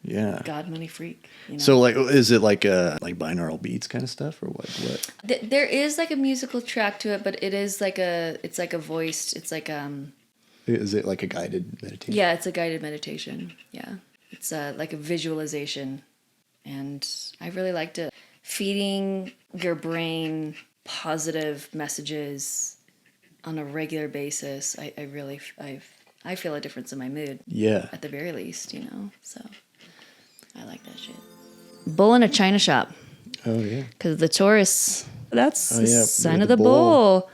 Yeah. God Money Freak. You know? So like, is it like binaural beats kind of stuff or what? There is like a musical track to it, but it is like it's like a voiced, it's like Is it like a guided meditation? yeah, it's a guided meditation. Yeah. It's like a visualization. And I really liked it. Feeding your brain positive messages on a regular basis. I feel a difference in my mood. Yeah. At the very least, you know. So I like that shit. Bull in a china shop. Oh yeah. Because the Taurus, that's the sign yeah, of the the bull.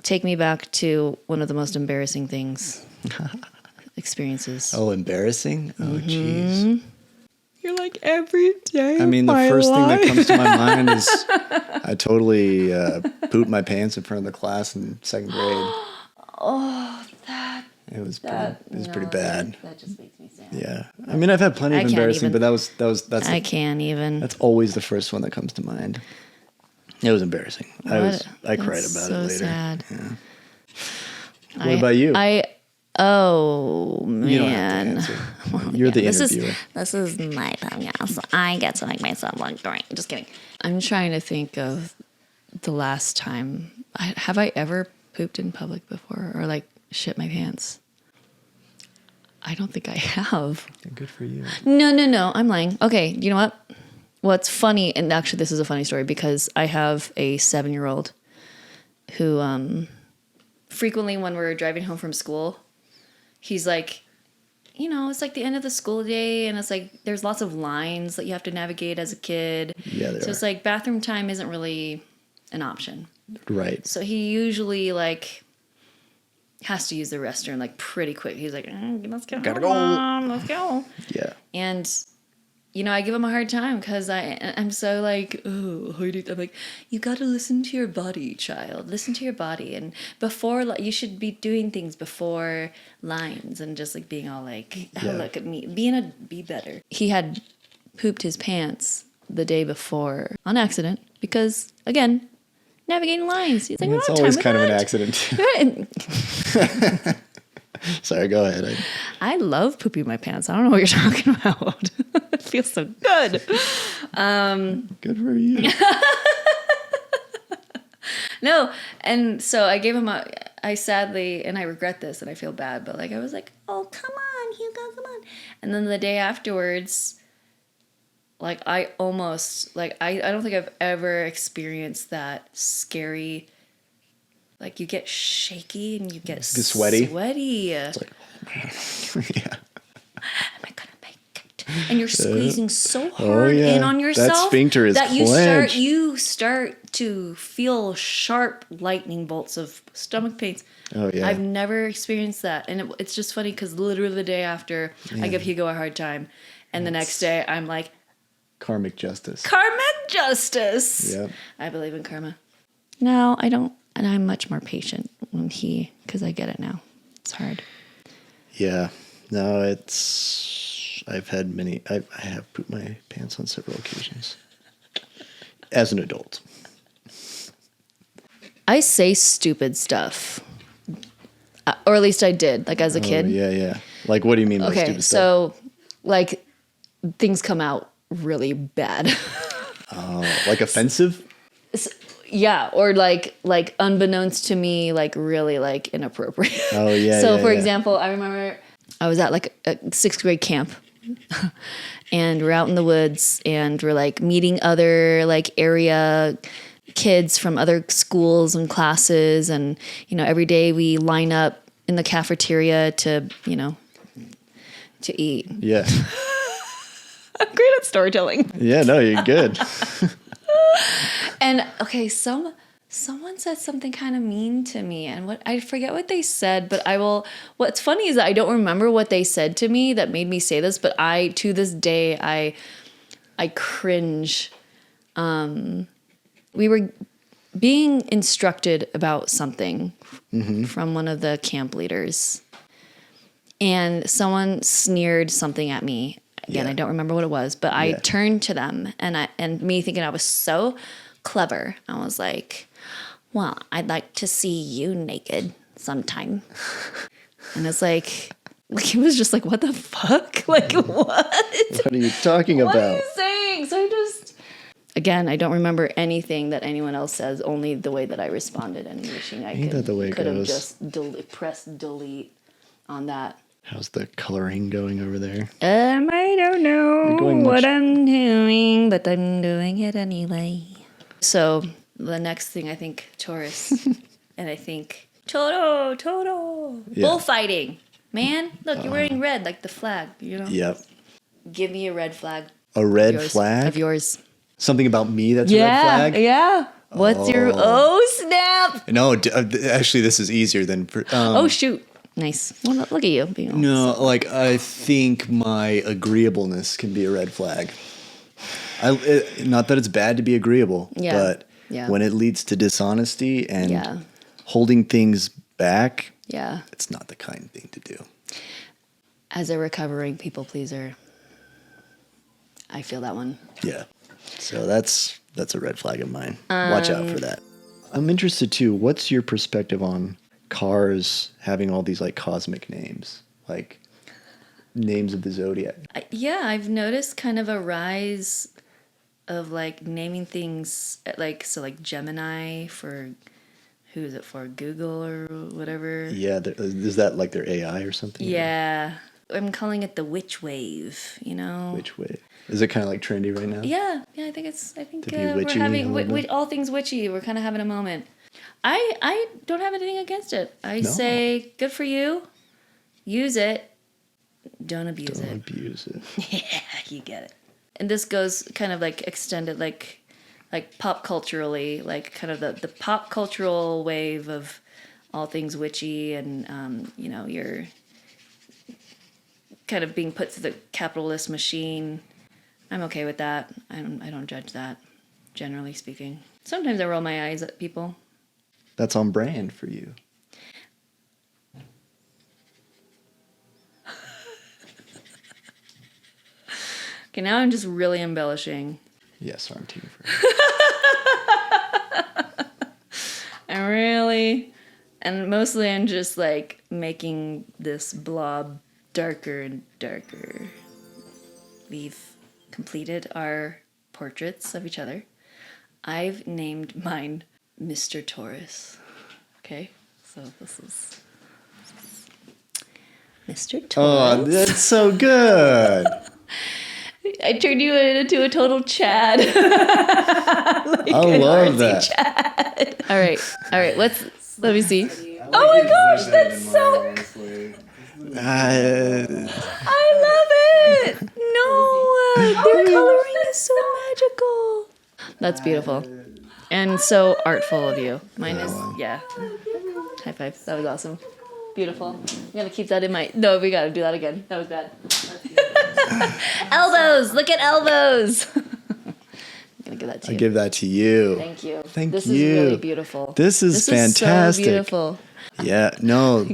Take me back to one of the most embarrassing things. Experiences. Oh, embarrassing? Oh, jeez. You're like every day. I mean, the first thing that comes to my mind is I totally pooped my pants in front of the class in second grade. Oh, that. It was pretty bad. That just makes me sad. Yeah. I mean, I've had plenty of embarrassing, but that's I can't even. That's always the first one that comes to mind. It was embarrassing. I cried about it later. Sad. Yeah. What about you? Oh man. You don't have to answer. You're the interviewer. This is my podcast, so I get to make myself look great. Just kidding. I'm trying to think of the last time. Have I ever pooped in public before or like shit my pants? I don't think I have. Good for you. No. I'm lying. Okay, you know what? What's funny, and actually this is a funny story because I have a 7-year-old who frequently when we're driving home from school, he's like, you know, it's like the end of the school day and it's like there's lots of lines that you have to navigate as a kid. Yeah, so it's like bathroom time isn't really an option. Right. So he usually like has to use the restroom like pretty quick. He's like, let's go. Gotta go. Mom, let's go. Yeah. And you know, I give him a hard time because I'm so like, oh, I'm like, you got to listen to your body, child. Listen to your body. And before, like, you should be doing things before lines and just like being all like, oh, Yeah. look at me, be better. He had pooped his pants the day before on accident because, again, navigating lines. He's like, It's I don't always have kind of time an for accident. that. Sorry, go ahead. I love pooping my pants. I don't know what you're talking about. It feels so good. Good for you. No, and so I gave him I sadly, and I regret this and I feel bad, but like I was like, oh, come on, Hugo, come on. And then the day afterwards, like I almost, like I don't think I've ever experienced that scary, like you get shaky and you get sweaty. It's like, yeah. am I gonna make it? And you're squeezing so hard yeah. in on yourself That sphincter is that clenched. you start to feel sharp lightning bolts of stomach pains. Oh yeah. I've never experienced that, and it's just funny because literally the day after, I give Hugo a hard time, and the next day I'm like, karmic justice. karmic justice. Yep. I believe in karma. No, I don't, and I'm much more patient when because I get it now. It's hard. Yeah. No, I've had many. I have pooped my pants on several occasions. As an adult. I say stupid stuff. Or at least I did, like as a kid. Yeah. Like, what do you mean by Okay, stupid stuff? so like things come out really bad. Like offensive? Yeah, or like unbeknownst to me, like really like inappropriate. Oh, yeah. So yeah, for yeah. example, I remember I was at like a 6th grade camp and we're out in the woods and we're like meeting other like area kids from other schools and classes, and you know every day we line up in the cafeteria to eat. Yeah. I'm great at storytelling. Yeah, no, you're good. And okay, someone said something kind of mean to me, and I forget what they said, but I will. What's funny is that I don't remember what they said to me that made me say this, but to this day I cringe. We were being instructed about something from one of the camp leaders, and someone sneered something at me. Again, I don't remember what it was, but I turned to them and me thinking I was so clever. I was like, Well, I'd like to see you naked sometime. And it's like he was just like, what the fuck? Like, what? What are you talking What are about? you saying? So I just, again, I don't remember anything that anyone else says, only the way that I responded, and wishing I Ain't that the way it could have goes? just pressed delete on that. How's the coloring going over there? I don't know You're going what much- I'm doing, but I'm doing it anyway. So the next thing, I think Taurus, and I think Toto, Yeah. bullfighting. Man, look, you're wearing red like the flag, you know? Yep. Give me a red flag. A red Yours, flag? Of yours. Something about me that's a red flag? Yeah. What's your, oh snap. No, actually, this is easier than... Oh shoot. Nice. Well, look at you. Being No, like, I think my agreeableness can be a red flag. Not that it's bad to be agreeable, Yeah. but Yeah. when it leads to dishonesty and Yeah. holding things back, Yeah. it's not the kind thing to do. As a recovering people pleaser, I feel that one. Yeah. So that's a red flag of mine. Watch out for that. I'm interested too. What's your perspective on cars having all these like cosmic names, like names of the zodiac? Yeah, I've noticed kind of a rise of like naming things like, so like Gemini for, who is it for? Google or whatever. Yeah, is that like their AI or something? Yeah. I'm calling it the witch wave, you know? Which way? Is it kind of like trendy right now? Yeah, I think be we're witchy having a little bit? all things witchy. We're kind of having a moment. I don't have anything against it. I No. say good for you. Use it. Don't abuse Don't it. abuse it. Yeah, you get it. And this goes kind of like extended, like pop culturally, like kind of the pop cultural wave of all things witchy, and you know, you're kind of being put through the capitalist machine. I'm okay with that. I don't judge that, generally speaking. Sometimes I roll my eyes at people. That's on brand for you. Okay, now I'm just really embellishing. Yes, I'm team for I'm really, and mostly I'm just like making this blob darker and darker. We've completed our portraits of each other. I've named mine Mr. Taurus. Okay, so this is Mr. Taurus. Oh, that's so good. I turned you into a total Chad. I love that. All right. Let me see. Oh my gosh, that's so. I love it. No, their coloring is so magical. That's beautiful, and so artful of you. Mine is, yeah. High five. That was awesome. Beautiful. I'm gonna keep that in my. No, we gotta do that again. That was bad. Elbows. Look at elbows. I'm gonna give that to I you. give that to you. Thank you. Thank this you. is really beautiful. This is fantastic. so beautiful. Yeah, no,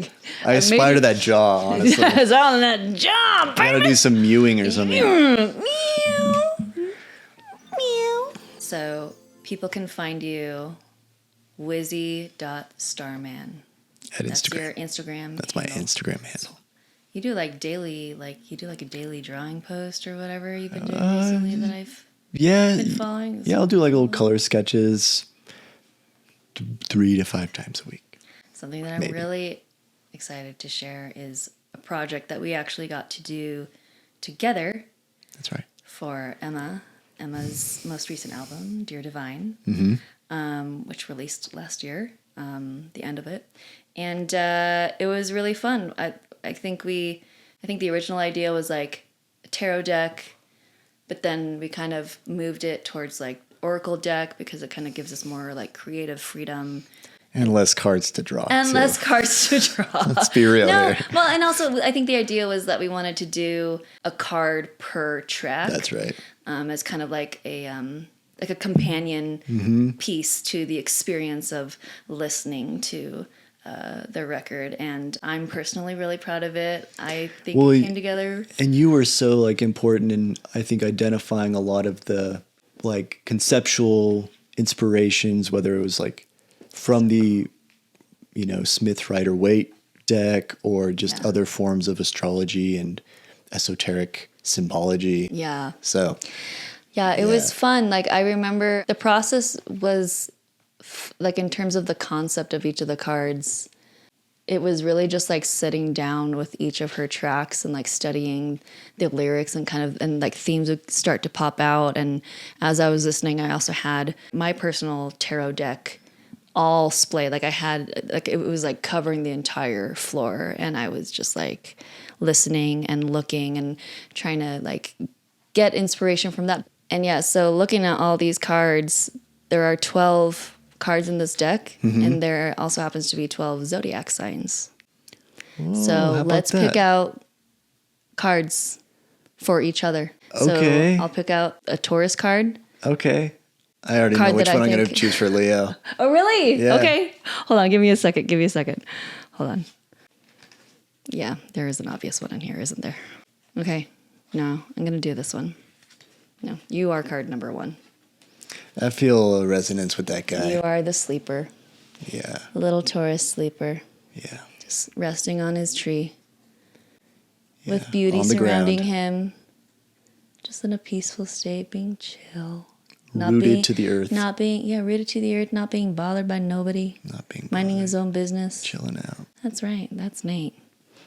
I aspire to that jaw, honestly. It's all in that job. I gotta do some mewing or something. So people can find you wizzy.starman. At That's Instagram. your Instagram. That's my handle. Instagram handle. You do like daily, like you do like a daily drawing post or whatever you've been doing recently that I've Yeah, been following. yeah, I'll do like little color sketches 3 to 5 times a week. Something that I'm Maybe. really excited to share is a project that we actually got to do together That's right. for Emma's most recent album, Dear Divine, which released last year, the end of it. And it was really fun. I think the original idea was like a tarot deck, but then we kind of moved it towards like oracle deck because it kind of gives us more like creative freedom. And less cards to draw. And too. less cards to draw. Let's be real here. Well, and also I think the idea was that we wanted to do a card per track. That's right. As kind of like a companion piece to the experience of listening to the record. And I'm personally really proud of it. I think Well, it came together. And you were so like important in, I think, identifying a lot of the like conceptual inspirations, whether it was like from the, Smith Rider-Waite deck or just other forms of astrology and esoteric symbology. Yeah. So, yeah, it was fun. Like, I remember the process was like in terms of the concept of each of the cards, it was really just like sitting down with each of her tracks and like studying the lyrics and like themes would start to pop out. And as I was listening, I also had my personal tarot deck all splayed. Like I had, like, it was like covering the entire floor. And I was just like listening and looking and trying to like get inspiration from that. And yeah, so looking at all these cards, there are 12 cards in this deck, and there also happens to be 12 zodiac signs. Whoa, so let's pick out cards for each other. Okay. So I'll pick out a Taurus card. Okay. I already know which one I'm going to choose for Leo. Oh, really? Yeah. Okay. Hold on. Give me a second. Hold on. Yeah, there is an obvious one in here, isn't there? Okay. No, I'm going to do this one. No, you are card number 1. I feel a resonance with that guy. You are the sleeper. Yeah. A little Taurus sleeper. Yeah. Just resting on his tree. Yeah. With beauty On the surrounding ground. him. Just in a peaceful state, being chill. Rooted to the earth. Rooted to the earth, not being bothered by nobody. Not being minding bothered. his own business. Chilling out. That's right. That's Nate.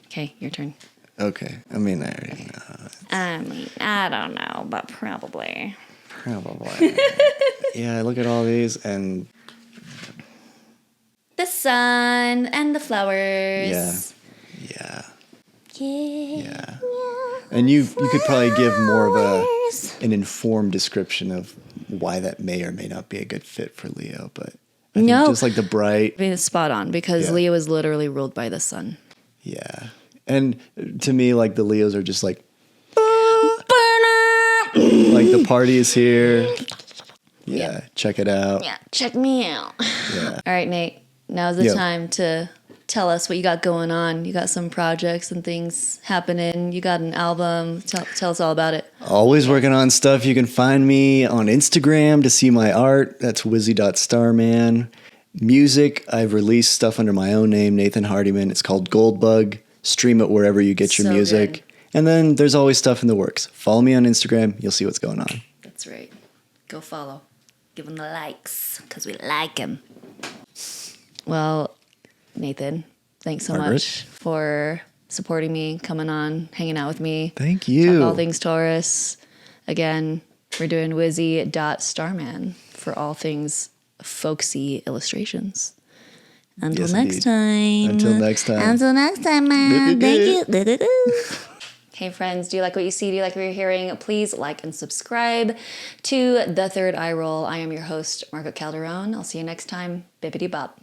Okay, your turn. Okay. I mean, I already know. I don't know, but probably. Probably. Yeah, I look at all these and The sun and the flowers. yeah. Yeah. Yeah. And you could probably give more of an informed description of why that may or may not be a good fit for Leo, but I think just like the bright. I mean, it's spot on because Leo is literally ruled by the sun. Yeah. And to me, like the Leos are just like, like the party is here. Yeah, check it out. Yeah, check me out. Yeah. All right, Nate. Now's the time to tell us what you got going on. You got some projects and things happening. You got an album. Tell us all about it. Always working on stuff. You can find me on Instagram to see my art. That's wizzy.starman. Music, I've released stuff under my own name, Nathan Hardyman. It's called Goldbug. Stream it wherever you get your So music. good. And then there's always stuff in the works. Follow me on Instagram. You'll see what's going on. That's right. Go follow. Give him the likes, because we like him. Well, Nathan, thanks so Margaret. much for supporting me, coming on, hanging out with me. Thank you. Talk all things Taurus. Again, we're doing wizzy.starman for all things folksy illustrations. Until Yes, next indeed. time. Until next time. Until next time, man. Thank you. Hey friends, do you like what you see? Do you like what you're hearing? Please like and subscribe to The Third Eye Roll. I am your host, Margaret Calderon. I'll see you next time. Bippity bop.